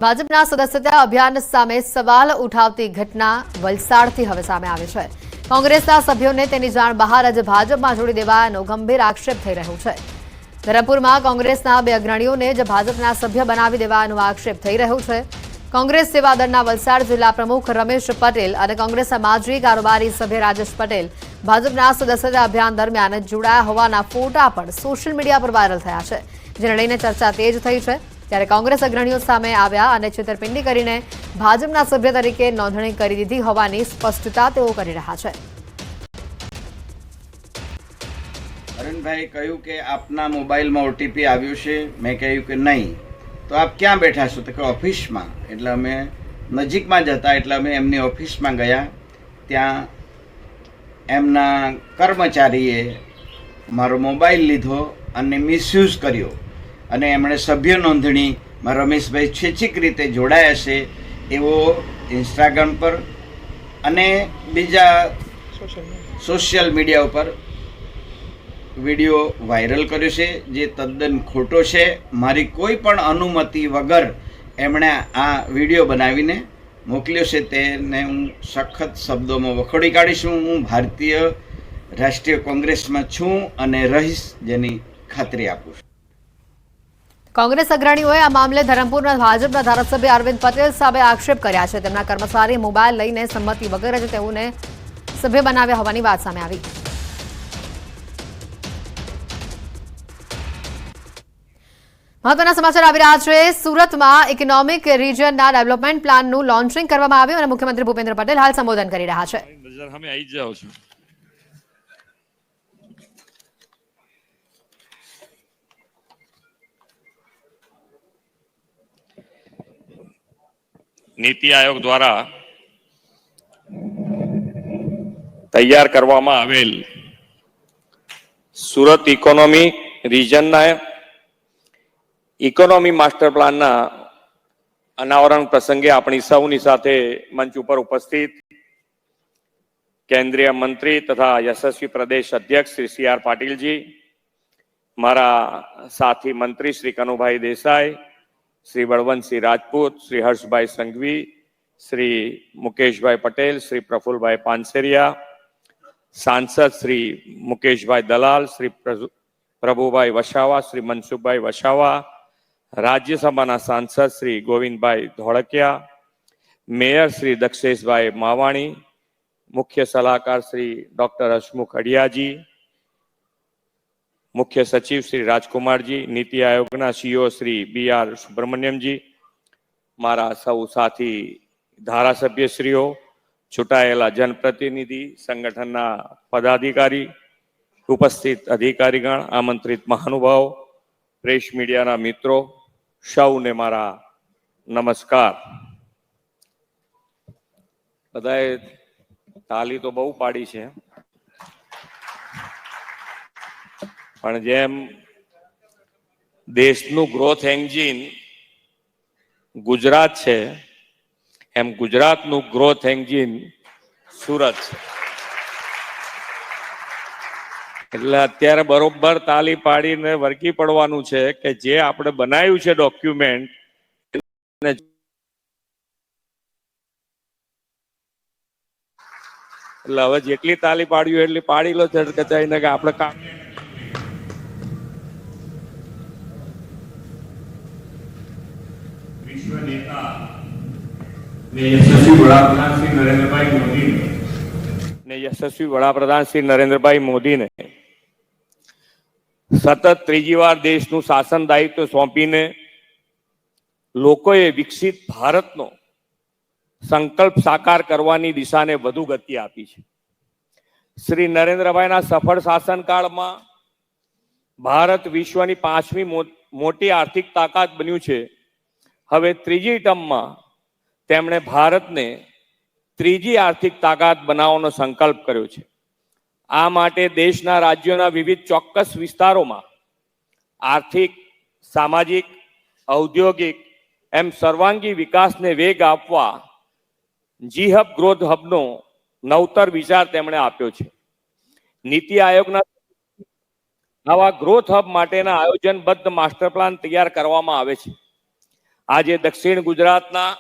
ભાજપના સદસ્યતા અભિયાન સામે સવાલ ઉઠાવતી ઘટના વલસાડથી હવે સામે આવી છે। કોંગ્રેસના સભ્યોને તેની જાણ બહાર જ ભાજપમાં જોડી દેવાનો ગંભીર આક્ષેપ થઈ રહ્યો છે। ધરમપુરમાં કોંગ્રેસના બે અગ્રણીઓને જ ભાજપના સભ્ય બનાવી દેવાનો આક્ષેપ થઈ રહ્યો છે। કોંગ્રેસ સેવા દળના વલસાડ જિલ્લા પ્રમુખ રમેશ પટેલ અને કોંગ્રેસના માજી કારોબારી સભ્ય રાજેશ પટેલ ભાજપના સદસ્યતા અભિયાન દરમિયાન જોડાયા હોવાના ફોટા પણ સોશિયલ મીડિયા પર વાયરલ થયા છે, જેને લઈને ચર્ચા તેજ થઈ છે। ત્યારે કોંગ્રેસ અગ્રણીઓ સામે આવ્યા અને છેતરપિંડી કરીને ભાજપના સભ્ય તરીકે નોંધણી કરી દીધી હોવાની સ્પષ્ટતા તેઓ કરી રહ્યા છે। અરુણભાઈ કહ્યું કે આપના મોબાઈલમાં ઓટીપી આવ્યું છે। મેં કહ્યું કે નહીં। તો આપ ક્યાં બેઠા છો? તો કે ઓફિસમાં। એટલે અમે નજીકમાં જ હતા, એટલે અમે એમની ઓફિસમાં ગયા। ત્યાં એમના કર્મચારીએ મારો મોબાઈલ લીધો અને મિસયુઝ કર્યો અને એમણે સભ્ય નોંધણીમાં રમેશભાઈ સ્વૈચ્છિક રીતે જોડાયા છે એવો ઇન્સ્ટાગ્રામ પર અને બીજા સોશિયલ મીડિયા ઉપર વિડીયો વાયરલ કર્યો છે, જે તદ્દન ખોટો છે। મારી કોઈ પણ અનુમતિ વગર એમણે આ વિડીયો બનાવીને મોકલ્યો છે, તેને હું સખત શબ્દોમાં વખોડી કાઢીશ। હું ભારતીય રાષ્ટ્રીય કોંગ્રેસમાં છું અને રહીશ, જેની ખાતરી આપું છું। કોંગ્રેસ અગ્રણીઓએ આ મામલે ધરમપુરના ભાજપના ધારાસભ્ય અરવિંદ પટેલ સામે આક્ષેપ કર્યા છે। તેમના કર્મચારી મોબાઈલ લઈને સંમતિ વગર જ તેઓને સભ્ય બનાવ્યા હોવાની વાત સામે આવી। મહત્વના સમાચાર આવી રહ્યા છે। સુરતમાં ઇકોનોમિક રિજનના ડેવલપમેન્ટ પ્લાનનું લોન્ચિંગ કરવામાં આવ્યું અને મુખ્યમંત્રી ભૂપેન્દ્ર પટેલ હાલ સંબોધન કરી રહ્યા છે। नीति आयोग द्वारा तैयार करवामां आवेल Surat economy region economy master plan ना अनावरण प्रसंगे अपनी सौनी साथे मंच पर उपस्थित केंद्रीय मंत्री तथा यशस्वी प्रदेश अध्यक्ष श्री सी आर पाटिल जी, मारा साथी मंत्री श्री कनुभाई देसाई, श्री बलवंतसिंह राजपूत, श्री हर्षभाई संघवी, श्री मुकेशभाई पटेल, श्री प्रफुल्लभाई पानसेरिया, सांसद श्री मुकेशभाई दलाल, श्री प्रभुभाई वसावा, श्री मनसुखभाई वसावा, राज्यसभा सांसद श्री गोविंदभाई धोड़किया, मेयर श्री दक्षेशभाई मावाणी, मुख्य सलाहकार श्री डॉक्टर हसमुख अडियाजी, मुख्य सचिव Shri Rajkumar ji, Niti Aayog CEO Shri B R Subrahmanyam ji, मारा सौ साथी धारासभ्यश्रीओ, चूंटायेला जनप्रतिनिधि, संगठनना पदाधिकारी, उपस्थित अधिकारीगण, आमंत्रित महानुभाव, प्रेस मीडियाना मित्रों, सौने मारा नमस्कार। बधाए ताली तो बहु पाड़ी छे, पण जेम देशनु ग्रोथ एंजिन गुजरात छे, एम गुजरातनु ग्रोथ एंजिन सूरत छे। એટલે અત્યારે બરોબર તાલી પાડીને વરકી પડવાનું છે કે જે આપણે બનાવ્યું છે ડોક્યુમેન્ટ, એટલે હવે જેટલી તાલી પાડ્યું એટલી પાડી લો કચાઈને કે આપણે કામ विश्व नेता यशस्वी वडाप्रधान श्री नरेंद्रभाई मोदी ने सतत त्रीजी वार देशनु शासन दायित्व सौंपीने लोकोए विकसित भारतनो संकल्प साकार करवानी दिशाने वधु गति आपी छे। श्री नरेंद्रभाईना सफल शासनकाळ में भारत विश्वनी 5મી मोटी आर्थिक ताकत बन्यु छे। हवे त्रीजी टर्म में तेमणे भारतने त्रीजी आर्थिक ताकत बनावવાનો संकल्प कर्यो छे। आ माटे देशना राज्योना विविध चौक्कस विस्तारोमां आर्थिक, सामाजिक, औद्योगिक एम सर्वांगी विकासने वेग आपवा जी हब ग्रोथ हबनो नवतर विचार तेमणे आप्यो छे। नीति आयोगना आवा ग्रोथ हब माटेना आयोजनबद्ध मास्टर प्लान तैयार करवामां आवे छे। આજે દક્ષિણ ગુજરાતના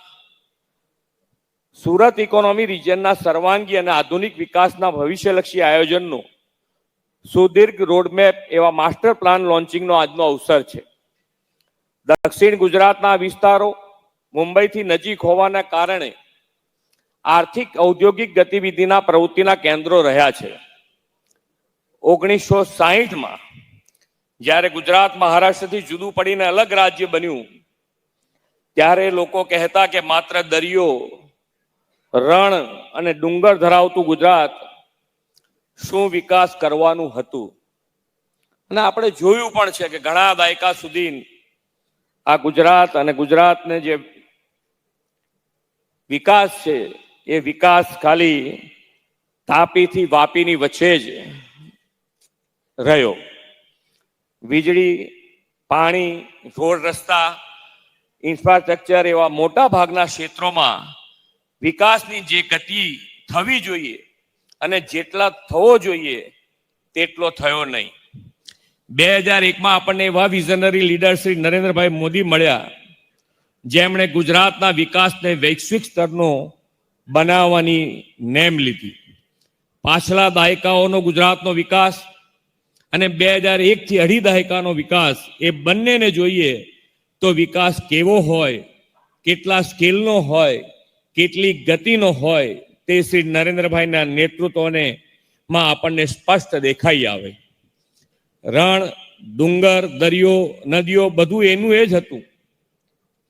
સુરત ઇકોનોમી રિજિયનના સર્વાંગી અને આધુનિક વિકાસના ભવિષ્યલક્ષી આયોજનનું સુદીર્ઘ રોડમેપ એવા માસ્ટર પ્લાન લોન્ચિંગનો આજનો અવસર છે. દક્ષિણ ગુજરાતના વિસ્તારો મુંબઈથી નજીક હોવાના કારણે આર્થિક ઔદ્યોગિક ગતિવિધિના પ્રવૃત્તિના કેન્દ્રો રહ્યા છે. 1960માં જ્યારે ગુજરાત મહારાષ્ટ્રથી જુદું પડીને અલગ રાજ્ય બન્યું ત્યારે લોકો કહેતા કે માત્ર દરિયો, રણ અને ડુંગર ધરાવતું ગુજરાત શું વિકાસ કરવાનું હતું. અને આપણે જોયું પણ છે કે ઘણા દાયકા સુધી આ ગુજરાત અને ગુજરાતને જે વિકાસ છે એ વિકાસ ખાલી તાપીથી વાપીની વચ્ચે જ રહ્યો. વીજળી, પાણી, રોડ રસ્તા, ઇન્ફ્રાસ્ટ્રક્ચર એવા મોટા ભાગના ક્ષેત્રોમાં વિકાસની જે ગતિ થવી જોઈએ અને જેટલા થવો જોઈએ તેટલો થયો નહીં. 2001માં આપણને એવા વિઝનરી લીડર શ્રી નરેન્દ્રભાઈ મોદી મળ્યા જેમણે ગુજરાતના વિકાસને વૈશ્વિક સ્તરનો બનાવવાની નેમ લીધી. પાછલા દાયકાઓનો ગુજરાતનો વિકાસ અને 2001 થી અઢી દાયકાનો વિકાસ એ બંનેને જોઈએ તો વિકાસ કેવો હોય, કેટલા સ્કેલનો હોય, કેટલી ગતિનો હોય તે શ્રી નરેન્દ્રભાઈના નેતૃત્વને માં આપણને સ્પષ્ટ દેખાઈ આવે. રણ, ડુંગર, દરિયો, નદીઓ બધું એનું એ જ હતું.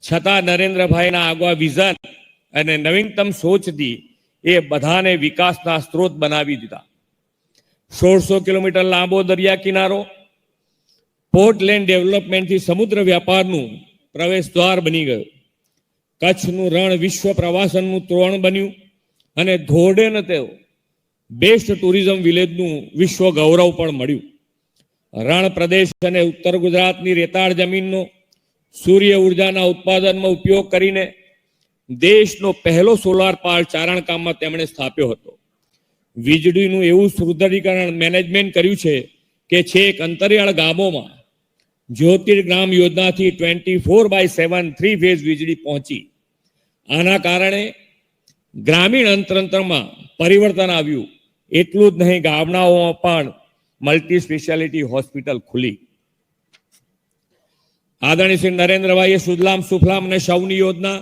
છતાં નરેન્દ્રભાઈના આગવા વિઝન અને નવીનતમ સોચથી એ બધાને વિકાસના સ્ત્રોત બનાવી દીધા. 1600 કિલોમીટર લાંબો દરિયા કિનારો પોર્ટ લેન્ડ ડેવલપમેન્ટથી સમુદ્ર વ્યાપારનું પ્રવેશ દ્વાર બની ગયો. કચ્છનું રણ વિશ્વ પ્રવાસનનું તોરણ બન્યું અને ધોરડેને તેઓ બેસ્ટ ટુરિઝમ વિલેજનું વિશ્વ ગૌરવ પણ મળ્યું. રણ પ્રદેશ અને ઉત્તર ગુજરાતની રેતાળ જમીનનો સૂર્ય ઉર્જાના ઉત્પાદનમાં ઉપયોગ કરીને દેશનો પહેલો સોલાર પાર્ક ચારણકામમાં તેમણે સ્થાપ્યો હતો. વીજળીનું એવું સુદૃઢીકરણ મેનેજમેન્ટ કર્યું છે કે છેક અંતરિયાળ ગામોમાં જ્યોતિર્ગ્રામ યોજનાથી 24/7 3 ફેઝ વીજળી પહોંચી. આના કારણે ગ્રામીણ અર્થતંત્રમાં પરિવર્તન આવ્યું. એટલું જ નહીં, ગામડાઓમાં પણ મલ્ટી સ્પેશિયાલિટી હોસ્પિટલ ખુલી. આદરણીય શ્રી નરેન્દ્રભાઈએ સુજલામ સુફલામ અને સૌની યોજના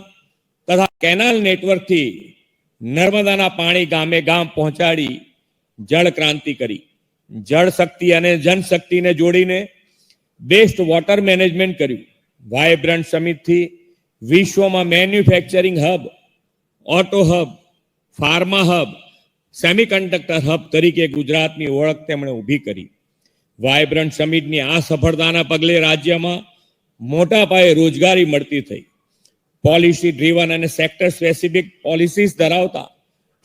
તથા કેનાલ નેટવર્કથી નર્મદાના પાણી ગામે ગામ પહોંચાડી જળ ક્રાંતિ કરી. જળ શક્તિ અને જનશક્તિને જોડીને બેસ્ટ વોટર મેનેજમેન્ટ કર્યું. વાયબ્રન્ટ સમિટથી વિશ્વમાં manufacturing hub, auto hub, pharma hub, semiconductor hub તરીકે ગુજરાતની ઓળખ તેમણે ઊભી કરી. વાયબ્રન્ટ સમિટની આ સફળતાના પગલે રાજ્યમાં મોટા પાયે રોજગારી મળતી થઈ. પોલિસી ડ્રીવન અને સેક્ટર સ્પેસિફિક પોલિસીસ ધરાવતા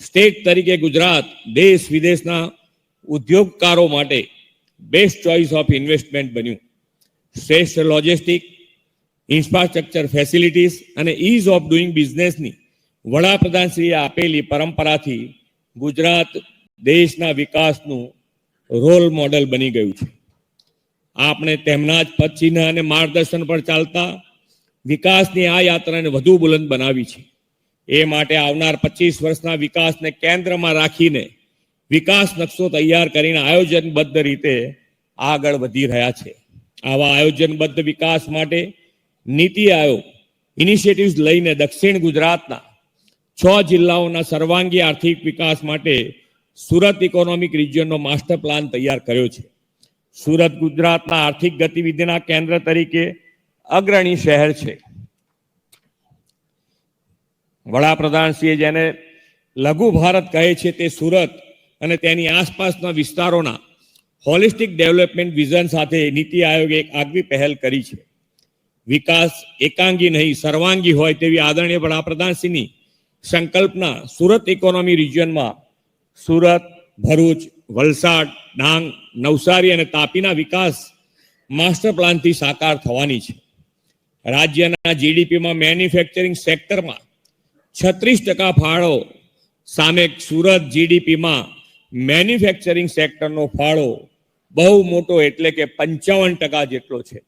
સ્ટેટ તરીકે ગુજરાત દેશ વિદેશના ઉદ્યોગકારો માટે બેસ્ટ ચોઇસ ઓફ ઇન્વેસ્ટમેન્ટ બન્યું. શ્રેષ્ઠ લોજિસ્ટિક, ઇન્ફ્રાસ્ટ્રક્ચર ફેસિલિટીઝ અને ઇઝ ઓફ ડુઈંગ બિઝનેસની વડાપ્રધાનશ્રીએ આપેલી પરંપરાથી ગુજરાત દેશના વિકાસનું રોલ મોડેલ બની ગયું છે. આપણે તેમના જ પદચિહ્ન અને માર્ગદર્શન પર ચાલતા વિકાસની આ યાત્રાને વધુ બુલંદ બનાવી છે. એ માટે આવનાર 25 વર્ષના વિકાસને કેન્દ્રમાં રાખીને વિકાસ નકશો તૈયાર કરીને આયોજનબદ્ધ રીતે આગળ વધી રહ્યા છે. આવા આયોજનબદ્ધ વિકાસ માટે નીતિ આયોગ ઇનિશિયેટિવ્સ લઈને દક્ષિણ ગુજરાતના 6 જિલ્લાઓના સર્વાંગી આર્થિક વિકાસ માટે સુરત ઇકોનોમિક રિજિયનનો માસ્ટર પ્લાન તૈયાર કર્યો છે. સુરત ગુજરાતના આર્થિક ગતિવિધિના કેન્દ્ર તરીકે અગ્રણી શહેર છે. વડાપ્રધાનશ્રીએ જેને લઘુ ભારત કહે છે તે સુરત અને તેની આસપાસના વિસ્તારોના હોલિસ્ટિક ડેવલપમેન્ટ વિઝન સાથે નીતિ આયોગે એક આગવી પહેલ કરી છે. વિકાસ એકાંગી નહીં સર્વાંગી હોય તેવી આદરણીય વડાપ્રધાનશ્રીની સંકલ્પના સુરત ઇકોનોમી રિજિયનમાં સુરત, ભરૂચ, વલસાડ, ડાંગ, નવસારી અને તાપીના વિકાસ માસ્ટર પ્લાનથી સાકાર થવાની છે. રાજ્યના જીડીપીમાં મેન્યુફેક્ચરિંગ સેક્ટરમાં 36% ફાળો સામે સુરત જીડીપીમાં મેન્યુફેક્ચરિંગ સેક્ટરનો ફાળો બહુ મોટો એટલે કે 55% જેટલો છે.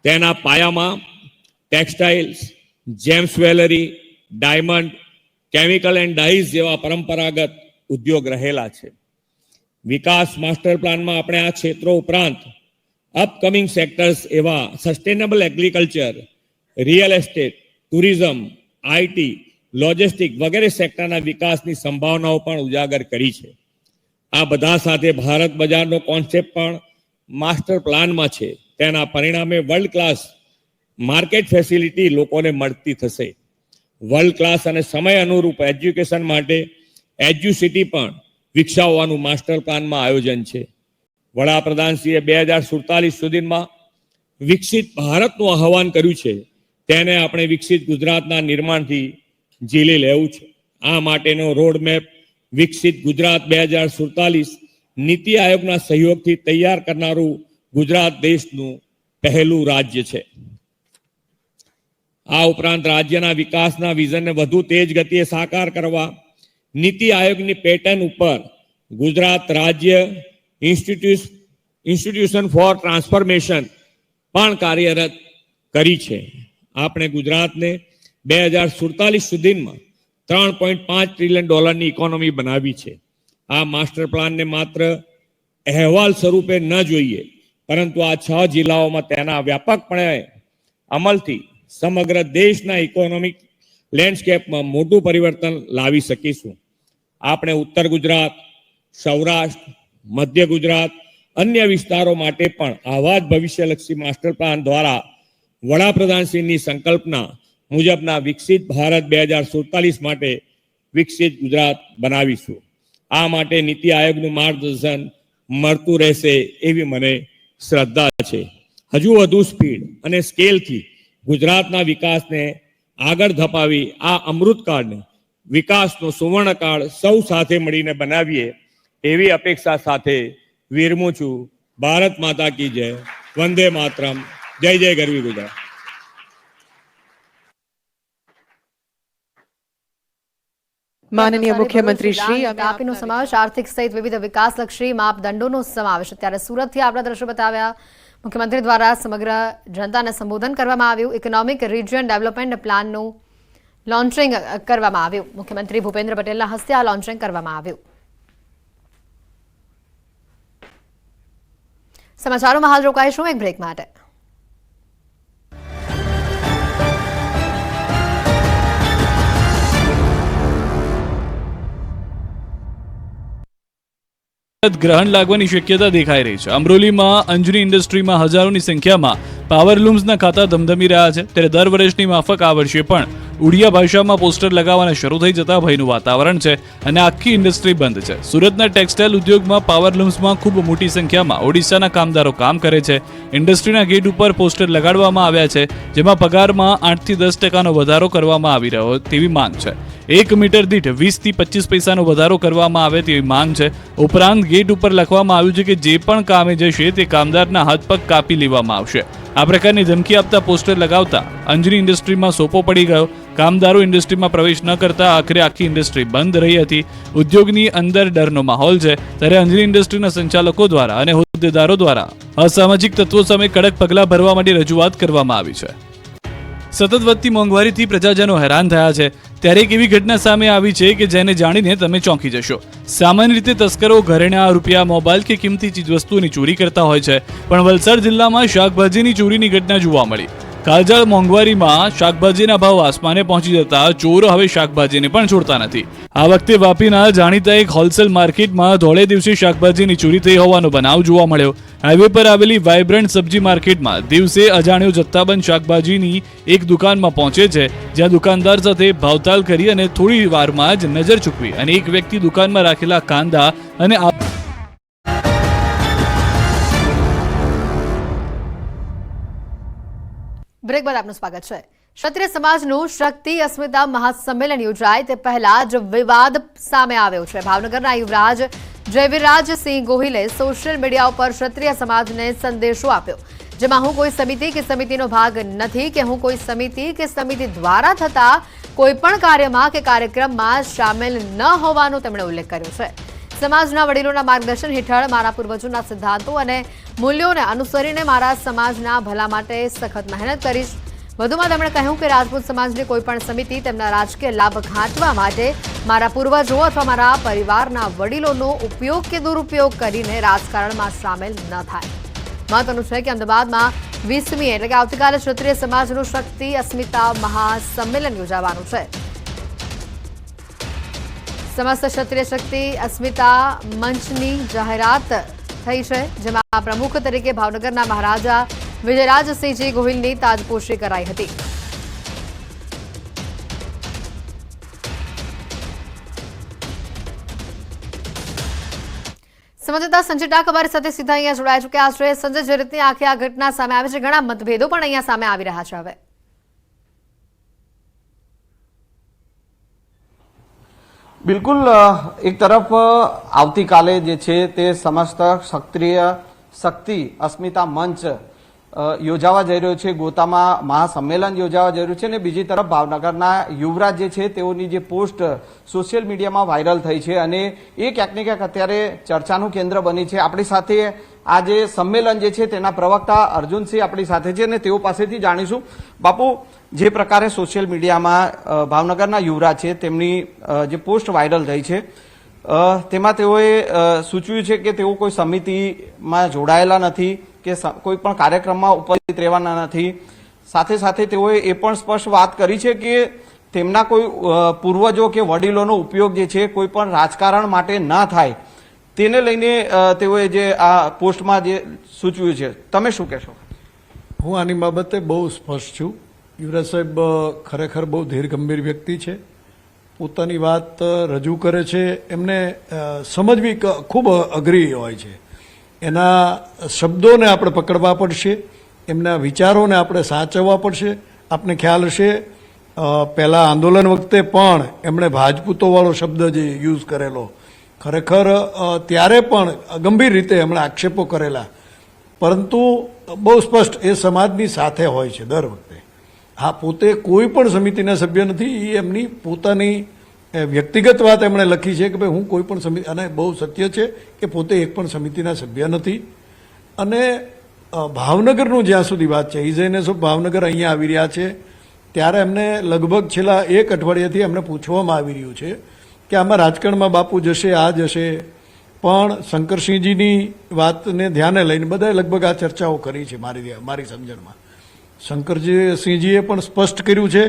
તેના પાયામાં textiles, James jewellery, diamond, chemical and dyes જેવા પરંપરાગત ઉદ્યોગ રહેલા છે. વિકાસ માસ્ટર પ્લાનમાં આપણે આ ક્ષેત્રો ઉપરાંત અપકમિંગ સેક્ટર્સ એવા sustainable agriculture, real estate, tourism, IT, logistic વગેરે સેક્ટરના વિકાસની સંભાવનાઓ પણ ઉજાગર કરી છે. આ બધા સાથે ભારત બજારનો કોન્સેપ્ટ પણ માસ્ટર પ્લાનમાં છે. તેના પરિણામે વર્લ્ડ ક્લાસ માર્કેટ ફેસિલિટી લોકોને મળતી થશે. વર્લ્ડ ક્લાસ અને સમય અનુરૂપ એજ્યુકેશન માટે એજ્યુસિટી પણ વિકસાવવાનું માસ્ટર પ્લાનમાં આયોજન છે. વડાપ્રધાનશ્રીએ 2047 સુધીમાં વિકસિત ભારતનું આહવાન કર્યું છે. તેને આપણે વિકસિત ગુજરાતના નિર્માણથી ઝીલી લેવું છે. આ માટેનો રોડમેપ વિકસિત ગુજરાત 2047 નીતિ આયોગના સહયોગથી તૈયાર કરનારું ગુજરાત દેશનું પહેલું રાજ્ય છે. આ ઉપરાંત રાજ્યના વિકાસના વિઝનને વધુ તેજ ગતિએ સાકાર કરવા નીતિ આયોગની પેટર્ન ઉપર ગુજરાત રાજ્ય ઇન્સ્ટિટ્યુશન ફોર ટ્રાન્સફોર્મેશન પણ કાર્યરત કરી છે. આપણે ગુજરાતને 2047 સુધીમાં $3.5 ટ્રિલિયન ઇકોનોમી બનાવી છે. આ માસ્ટર પ્લાનને માત્ર અહેવાલ સ્વરૂપે ન જોઈએ, પરંતુ આ 6 જિલ્લાઓમાં તેના વ્યાપકપણે અમલથી સમગ્ર દેશના ઇકોનોમિક લેન્ડસ્કેપમાં મોટું પરિવર્તન લાવી શકીશું. આપણે ઉત્તર ગુજરાત, સૌરાષ્ટ્ર, મધ્ય ગુજરાત, અન્ય વિસ્તારો માટે પણ આવા જ ભવિષ્યલક્ષી માસ્ટર પ્લાન દ્વારા વડાપ્રધાનશ્રીની સંકલ્પના મુજબના વિકસિત ભારત 2047 માટે વિકસિત ગુજરાત બનાવીશું. આ માટે નીતિ આયોગનું માર્ગદર્શન મળતું રહેશે એવી મને શ્રદ્ધા છે. હજુ વધુ સ્પીડ અને સ્કેલથી ગુજરાતના વિકાસને આગળ ધપાવી આ અમૃતકાળને વિકાસનો સુવર્ણકાળ સૌ સાથે મળીને બનાવીએ એવી અપેક્ષા સાથે વિરમું છું. ભારત માતા કી જય. વંદે માતરમ. જય જય ગરવી ગુજરાત. માનનીય મુખ્યમંત્રી શ્રી, તાપીનો સમાવેશ આર્થિક સહિત વિવિધ વિકાસલક્ષી માપદંડોનો સમાવેશ. ત્યારે સુરતથી આપણા દ્રશ્યો બતાવ્યા. મુખ્યમંત્રી દ્વારા સમગ્ર જનતાને સંબોધન કરવામાં આવ્યું. ઇકોનોમિક રિજિયન ડેવલપમેન્ટ પ્લાનનું લોન્ચિંગ કરવામાં આવ્યું. મુખ્યમંત્રી ભૂપેન્દ્ર પટેલના હસ્તે આ લોન્ચિંગ કરવામાં આવ્યું. સમાચારોમાં હાલ રોકાઈશું એક બ્રેક માટે. ગ્રહણ લાગવાની શક્યતા દેખાઈ રહી છે. અમરોલીમાં અંજની ઇન્ડસ્ટ્રીમાં હજારોની સંખ્યામાં પાવર લૂમ્સના ખાતા ધમધમી રહ્યા છે. ત્યારે દર વર્ષની માફક આ વર્ષે પણ ઉડિયા ભાષામાં પોસ્ટર લગાવવાના શરૂ થઈ જતા ભયનું વાતાવરણ છે અને આખી ઇન્ડસ્ટ્રી બંધ છે. સુરતના ટેક્સટાઇલ ઉદ્યોગમાં પાવર લૂમ્સમાં ખૂબ મોટી સંખ્યામાં ઓડિશાના કામદારો કામ કરે છે. ઇન્ડસ્ટ્રીના ગેટ ઉપર પોસ્ટર લગાડવામાં આવ્યા છે, જેમાં પગારમાં 8 થી 10% વધારો કરવામાં આવી રહ્યો તેવી માંગ છે. 1 મીટર દીઠ 20 થી 25 પૈસાનો વધારો કરવામાં આવે તેવી માંગ છે. ઉપરાંત ગેટ ઉપર લખવામાં આવ્યું છે કે જે પણ કામે જશે તે કામદારના હાથ પગ કાપી લેવામાં આવશે. આ પ્રકારની ધમકી આપતા પોસ્ટર લગાવતા અંજની ઇન્ડસ્ટ્રીમાં સોપો પડી ગયો. કામદારો ઇન્ડસ્ટ્રીમાં પ્રવેશ ન કરતા આખરે આખી ઇન્ડસ્ટ્રી બંધ રહી હતી. ઉદ્યોગની અંદર ડરનો માહોલ છે. ત્યારે અંજની ઇન્ડસ્ટ્રીના સંચાલકો દ્વારા અને હોદ્દેદારો દ્વારા અસામાજિક તત્વો સામે કડક પગલાં ભરવા માટે રજૂઆત કરવામાં આવી છે. સતત વધતી મોંઘવારીથી પ્રજાજનો હેરાન થયા છે. ત્યારે એક એવી ઘટના સામે આવી છે કે જેને જાણીને તમે ચોંકી જશો. સામાન્ય રીતે તસ્કરો ઘરેણાં, રૂપિયા, મોબાઈલ કે કિંમતી ચીજવસ્તુઓની ચોરી કરતા હોય છે, પણ વલસાડ જિલ્લામાં શાકભાજીની ચોરીની ઘટના જોવા મળી. કાળઝાળ મોંઘવારીમાં શાકભાજીના ભાવ આસમાને પહોંચી જતા ચોરો હવે શાકભાજીને પણ છોડતા નથી. આ વખતે વાપીના જાણીતા એક હોલસેલ માર્કેટમાં ધોળે દિવસે શાકભાજીની ચોરી થઈ હોવાનો બનાવ જોવા મળ્યો. હાઈવે પર આવેલી વાઇબ્રન્ટ સબ્જી માર્કેટમાં દિવસે અજાણ્યો જથ્થાબંધ શાકભાજીની એક દુકાનમાં પહોંચે છે, જ્યાં દુકાનદાર સાથે ભાવતાલ કરી અને થોડી વારમાં જ નજર ચૂકવી અને એક વ્યક્તિ દુકાનમાં રાખેલા કાંદા અને બ્રેક બાદ આપનું સ્વાગત છે. ક્ષત્રિય સમાજનું શક્તિ અસ્મિતા મહાસંમેલન યોજાય તે પહેલા જ વિવાદ સામે આવ્યો છે. ભાવનગરના યુવરાજ જયવીરરાજસિંહ ગોહિલે સોશિયલ મીડિયા ઉપર ક્ષત્રિય સમાજને સંદેશો આપ્યો, જેમાં હું કોઈ સમિતિ કે સમિતિનો ભાગ નથી કે હું કોઈ સમિતિ કે સમિતિ દ્વારા થતા કોઈ પણ કાર્યમાં કે કાર્યક્રમમાં સામેલ ન હોવાનો તેમણે ઉલ્લેખ કર્યો છે. સમાજના વડીલોના માર્ગદર્શન હેઠળ મારા પૂર્વજોના સિદ્ધાંતો અને મૂલ્યોને અનુસરીને મારા સમાજના ભલા માટે સખત મહેનત કરીશ. વધુમાં તેમણે કહ્યું કે રાજપૂત સમાજની કોઈપણ સમિતિ તેમના રાજકીય લાભ ઘાંટવા માટે મારા પૂર્વજો અથવા મારા પરિવારના વડીલોનો ઉપયોગ કે દુરુપયોગ કરીને રાજકારણમાં સામેલ ન થાય. મહત્વનું છે કે અમદાવાદમાં 20મી એટલે કે આવતીકાલે ક્ષત્રિય સમાજનું શક્તિ અસ્મિતા મહાસંમેલન યોજાવાનું છે. સમસ્ત ક્ષત્રિય શક્તિ અસ્મિતા મંચની જાહેરાત થઈ છે, જેમાં પ્રમુખ તરીકે ભાવનગરના મહારાજા વિજયરાજસિંહજી ગોહિલની તાજપોશી કરાઈ હતી. સંવાદદાતા સંજય ડાક અમારી સાથે સીધા અહીંયા જોડાયા ચૂક્યા છે. સંજય, જે રીતની આખી આ ઘટના સામે આવે છે, ઘણા મતભેદો પણ અહીંયા સામે આવી રહ્યા છે. હવે બિલકુલ, એક તરફ આવતીકાલે જે છે તે સમસ્ત ક્ષત્રિય શક્તિ અસ્મિતા મંચ યોજાવા જઈ રહ્યો છે. ગોતામાં મહાસંમેલન યોજાવા જઈ રહ્યું છે અને બીજી તરફ ભાવનગરના યુવરાજ જે છે તેઓની જે પોસ્ટ સોશિયલ મીડિયામાં વાયરલ થઈ છે અને એ ક્યાંક ને ક્યાંક અત્યારે ચર્ચાનું કેન્દ્ર બની છે. આપણી સાથે આ જે સંમેલન જે છે તેના પ્રવક્તા અર્જુનસિંહ આપણી સાથે છે અને તેઓ પાસેથી જાણીશું. બાપુ, જે પ્રકારે સોશિયલ મીડિયામાં ભાવનગરના યુવરાજ છે તેમની જે પોસ્ટ વાયરલ થઈ છે તેમાં તેઓએ સૂચવ્યું છે કે તેઓ કોઈ સમિતિમાં જોડાયેલા નથી કે કોઈ પણ કાર્યક્રમમાં ઉપસ્થિત રહેવાના નથી. સાથે સાથે તેઓએ એ પણ સ્પષ્ટ વાત કરી છે કે તેમના કોઈ પૂર્વજો કે વડીલોનો ઉપયોગ જે છે કોઈ પણ રાજકારણ માટે ન થાય, તેને લઈને તેઓએ જે આ પોસ્ટમાં જે સૂચવ્યું છે. તમે શું કહેશો? હું આની બાબતે બહુ સ્પષ્ટ છું. યુવરાજ સાહેબ ખરેખર બહુ ધીર ગંભીર વ્યક્તિ છે. પોતાની વાત રજૂ કરે છે, એમને સમજવી ખૂબ અઘરી હોય છે. એના શબ્દોને આપણે પકડવા પડશે, એમના વિચારોને આપણે સાચવવા પડશે. આપને ખ્યાલ હશે પહેલાં આંદોલન વખતે પણ એમણે ભાજપૂતોવાળો શબ્દ જે યુઝ કરેલો, ખરેખર ત્યારે પણ ગંભીર રીતે એમણે આક્ષેપો કરેલા, પરંતુ બહુ સ્પષ્ટ એ સમાજની સાથે હોય છે દર વખતે. હા, પોતે કોઈ પણ સમિતિના સભ્ય નથી. એ એમની પોતાની વ્યક્તિગત વાત એમણે લખી છે કે ભાઈ હું કોઈ પણ સમિતિ, અને બહુ સત્ય છે કે પોતે એક પણ સમિતિના સભ્ય નથી. અને ભાવનગરનું જ્યાં સુધી વાત છે, ઇઝેનેસ ઓફ ભાવનગર અહીંયા આવી રહ્યા છે ત્યારે એમને લગભગ છેલ્લા એક અઠવાડિયાથી એમને પૂછવામાં આવી રહ્યું છે કે આમાં રાજકારણમાં બાપુ જશે, આ જશે. પણ શંકરસિંહજીની વાતને ધ્યાને લઈને બધાએ લગભગ આ ચર્ચાઓ કરી છે મારી સમજણમાં. શંકરસિંહજીએ પણ સ્પષ્ટ કર્યું છે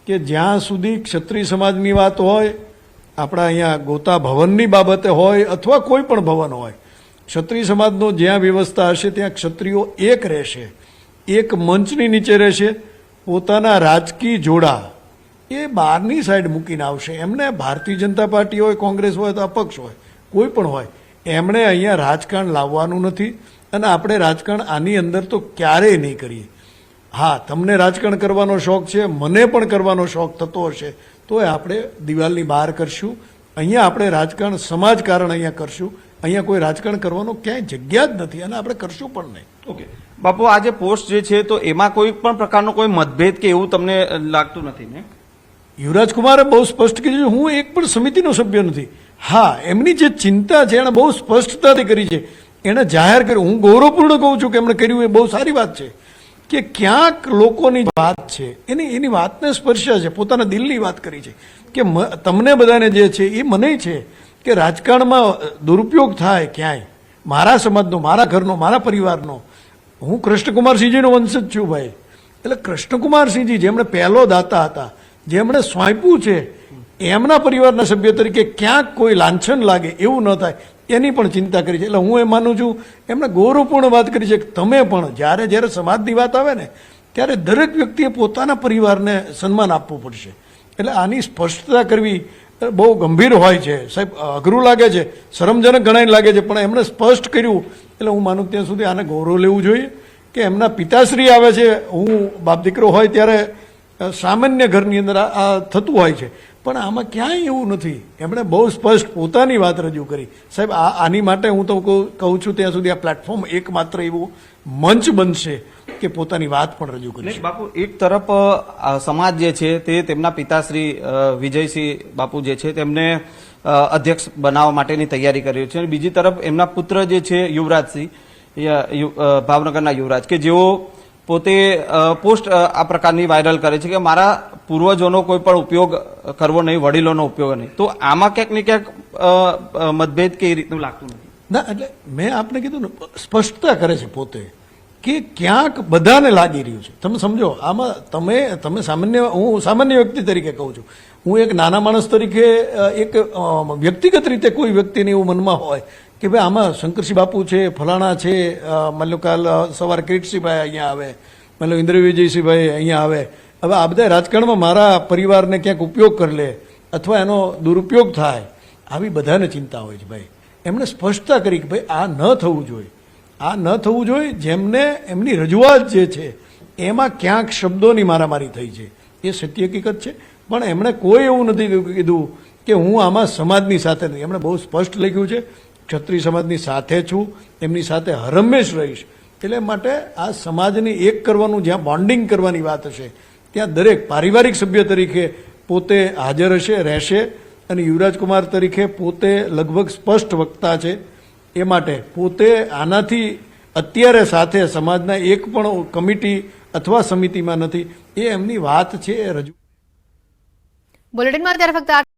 કે જ્યાં સુધી ક્ષત્રિય સમાજની વાત હોય, આપણા અહીંયા ગોતા ભવનની બાબતે હોય અથવા કોઈ પણ ભવન હોય, ક્ષત્રિય સમાજનો જ્યાં વ્યવસ્થા હશે ત્યાં ક્ષત્રિયો એક રહેશે, એક મંચની નીચે રહેશે. પોતાના રાજકીય જોડા એ બહારની સાઈડ મૂકીને આવશે. એમને ભારતીય જનતા પાર્ટી હોય, કોંગ્રેસ હોય તો અપક્ષ હોય, કોઈ પણ હોય, એમણે અહીંયા રાજકારણ લાવવાનું નથી. અને આપણે રાજકારણ આની અંદર તો ક્યારેય નહીં કરીએ. હા, તમને રાજકારણ કરવાનો શોખ છે, મને પણ કરવાનો શોખ થતો હશે, તો આપણે દિવાલની બહાર કરશું. અહીંયા આપણે રાજકારણ સમાજકારણ અહીંયા કરશું. અહીંયા કોઈ રાજકારણ કરવાનો ક્યાંય જગ્યા જ નથી અને આપણે કરશું પણ નહીં. ઓકે બાપુ, આ જે પોસ્ટ જે છે તો એમાં કોઈ પણ પ્રકારનો કોઈ મતભેદ કે એવું તમને લાગતું નથી ને? યુવરાજ કુમારે બહુ સ્પષ્ટ કીધું, હું એક પણ સમિતિનો સભ્ય નથી. હા, એમની જે ચિંતા છે એણે બહુ સ્પષ્ટતાથી કરી છે, એણે જાહેર કર્યું. હું ગૌરવપૂર્ણ કહું છું કે એમણે કર્યું, એ બહુ સારી વાત છે કે ક્યાંક લોકોની વાત છે એની વાતને સ્પર્શ્યા છે, પોતાના દિલની વાત કરી છે કે તમને બધાને જે છે એ મને છે કે રાજકારણમાં દુરુપયોગ થાય ક્યાંય, મારા સમાજનો, મારા ઘરનો, મારા પરિવારનો. હું કૃષ્ણકુમારસિંહજીનો વંશજ છું ભાઈ. એટલે કૃષ્ણકુમારસિંહજી જેમણે પહેલો દાતા હતા, જેમણે સોંપ્યું છે, એમના પરિવારના સભ્ય તરીકે ક્યાંક કોઈ લાંછન લાગે એવું ન થાય એની પણ ચિંતા કરી છે. એટલે હું એ માનું છું, એમણે ગૌરવપૂર્ણ વાત કરી છે કે તમે પણ જ્યારે સમાજની વાત આવે ને ત્યારે દરેક વ્યક્તિએ પોતાના પરિવારને સન્માન આપવું પડશે. એટલે આની સ્પષ્ટતા કરવી બહુ ગંભીર હોય છે સાહેબ, અઘરું લાગે છે, શરમજનક ગણાઈને લાગે છે, પણ એમણે સ્પષ્ટ કર્યું. એટલે હું માનું ત્યાં સુધી આને ગૌરવ લેવું જોઈએ કે એમના પિતાશ્રી આવે છે. હું બાપ દીકરો હોય ત્યારે સામાન્ય ઘરની અંદર આ થતું હોય છે, પણ આમાં ક્યાંય એવું નથી. એમણે બહુ સ્પષ્ટ પોતાની વાત રજૂ કરી. સાહેબ, આની માટે હું તો કહું છું ત્યાં સુધી આ પ્લેટફોર્મ એકમાત્ર એવું મંચ બનશે કે પોતાની વાત પણ રજૂ કરી. બાપુ, એક તરફ સમાજ જે છે તે તેમના પિતાશ્રી વિજયસિંહ બાપુ જે છે તેમને અધ્યક્ષ બનાવવા માટેની તૈયારી કરી છે, અને બીજી તરફ એમના પુત્ર જે છે યુવરાજસિંહ, ભાવનગરના યુવરાજ, કે જેઓ પોતે પોસ્ટ આ પ્રકારની વાયરલ કરે છે કે મારા પૂર્વજોનો કોઈ પણ ઉપયોગ કરવો નહીં, વડીલોનો ઉપયોગ નહીં. તો આમાં ક્યાંક ને ક્યાંક મતભેદ કે એ રીતનું લાગતું નથી? ના, એટલે મેં આપને કીધું ને, સ્પષ્ટતા કરે છે પોતે કે ક્યાંક બધાને લાગી રહ્યું છે. તમે સમજો, આમાં તમે હું સામાન્ય વ્યક્તિ તરીકે કહું છું, હું એક નાના માણસ તરીકે એક વ્યક્તિગત રીતે કોઈ વ્યક્તિને એવું મનમાં હોય કે ભાઈ આમાં શંકરસિંહ બાપુ છે, ફલાણા છે, માની લો કાલ સવારે કિરીટસિંહભાઈ અહીંયા આવે, માની લો ઇન્દ્ર વિજયસિંહભાઈ અહીંયા આવે, હવે આ બધા રાજકારણમાં મારા પરિવારને ક્યાંક ઉપયોગ કરી લે અથવા એનો દુરુપયોગ થાય, આવી બધાને ચિંતા હોય છે. ભાઈ એમણે સ્પષ્ટતા કરી કે ભાઈ આ ન થવું જોઈએ, આ ન થવું જોઈએ. જેમને એમની રજૂઆત જે છે એમાં ક્યાંક શબ્દોની મારામારી થઈ છે, એ સત્ય હકીકત છે. પણ એમણે કોઈ એવું નથી કીધું કે હું આમાં સમાજની સાથે નથી. એમણે બહુ સ્પષ્ટ લખ્યું છે, ક્ષત્રિય સમાજની સાથે છું, એમની સાથે હરમેશ રહીશ. એટલે માટે આ સમાજને એક કરવાનું, જ્યાં બોન્ડિંગ કરવાની વાત હશે ત્યાં દરેક પારિવારિક સભ્ય તરીકે પોતે હાજર હશે, રહેશે. અને યુવરાજકુમાર તરીકે પોતે લગભગ સ્પષ્ટ વક્તા છે. એ માટે પોતે આનાથી અત્યારે સાથે સમાજના એક પણ કમિટી અથવા સમિતિમાં નથી. એ એમની વાત છે, એ રજૂ. બુલેટિનમાં ત્યારે ફક્ત